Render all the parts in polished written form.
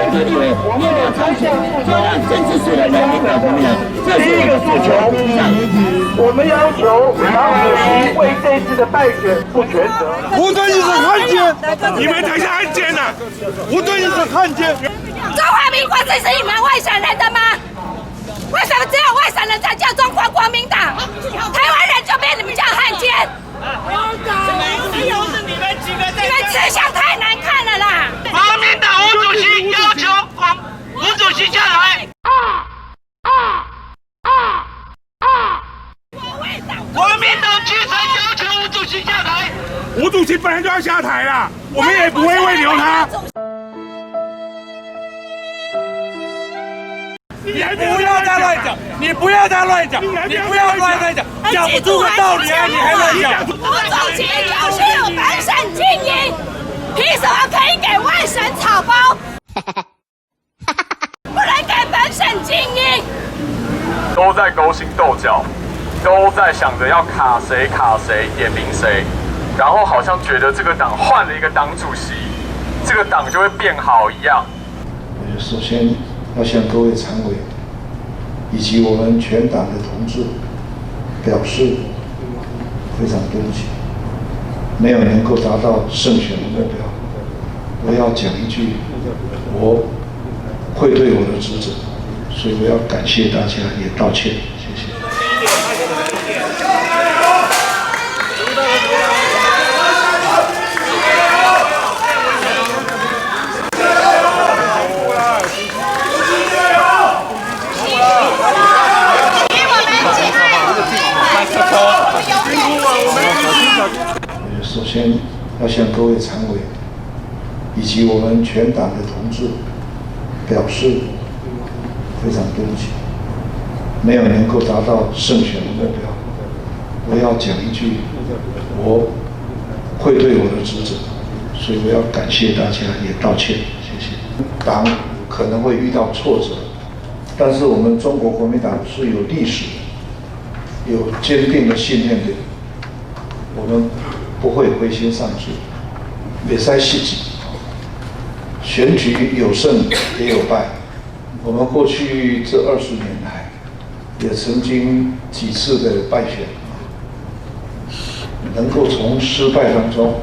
出立委，一定要朝向就让政治素人来领导国民党。这是一个诉求。我们要求党主席为这次的败选负全责。无端一是汉奸，你们才是汉奸呐！无端一是汉奸。中华民国只是你们外省人的吗？为什么只有外省人才叫中国国民党？台湾人就被你们叫汉奸？没有是你们几个在。你们吃相太难看了啦！国民党吴主席要求吴主席下来。国民党基层要求吴主席下台。吴主席本来就要下台啦，我们也不会挽留他。你不要再乱讲！你不要再乱讲！你不要乱讲！讲不出个道理啊！你还乱讲！吴主席就是有本省精英，凭什么可以给外省草包？不能给本省精英？都在勾心斗角，都在想着要卡谁卡谁，点名谁，然后好像觉得这个党换了一个党主席，这个党就会变好一样。首先要向各位常委以及我们全党的同志表示非常对不起，没有能够达到胜选的目标。我要讲一句，我愧对我的职责，所以我要感谢大家，也道歉，谢谢。首先要向各位常委以及我们全党的同志表示非常对不起，没有能够达到胜选的目标。我要讲一句，我愧对我的职责，所以我要感谢大家，也道歉，谢谢。党可能会遇到挫折，但是我们中国国民党是有历史的，有坚定的信念的，我们不会灰心丧志，别再失志。选举有胜也有败，我们过去这20年来，也曾经几次的败选，能够从失败当中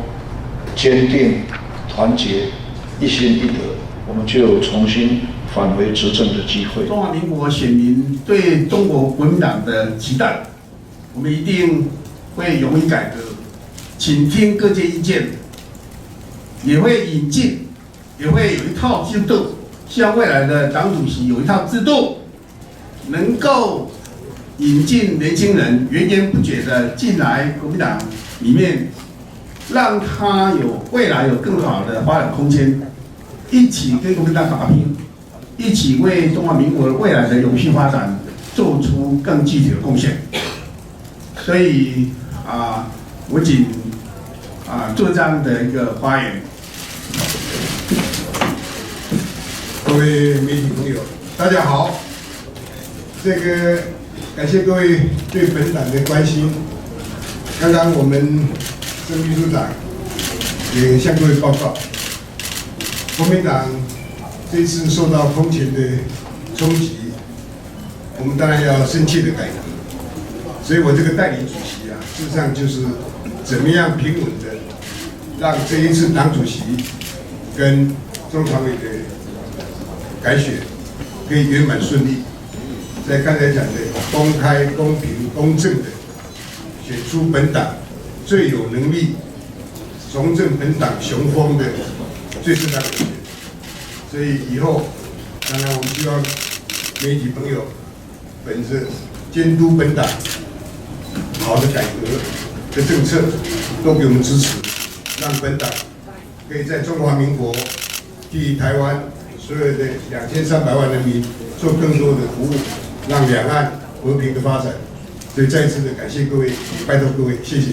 坚定、团结、一心一德，我们就有重新返回执政的机会。中华民国选民对中国国民党的期待，我们一定会勇于改革，倾听各界意见，也会引进，也会有一套制度，希望未来的党主席有一套制度，能够引进年轻人源源不绝的进来国民党里面，让他有未来有更好的发展空间，一起跟国民党打拼，一起为中华民国未来的永续发展做出更具体的贡献。所以我仅做这样的一个发言。各位媒体朋友，大家好。感谢各位对本党的关心。刚刚我们郑秘书长也向各位报告，国民党这次受到空前的冲击，我们当然要深切的改革。所以我这个代理主席事实上就是怎么样平稳的让这一次党主席跟中常委的改选可以圆满顺利，在刚才讲的公开、公平、公正的选出本党最有能力重振本党雄风的最适当的人选。所以以后，当然我们希望媒体朋友本着监督本党好的改革的政策，都给我们支持，让本党可以在中华民国替台湾所有的2300万人民做更多的服务，让两岸和平的发展。所以再次的感谢各位，也拜托各位，谢谢。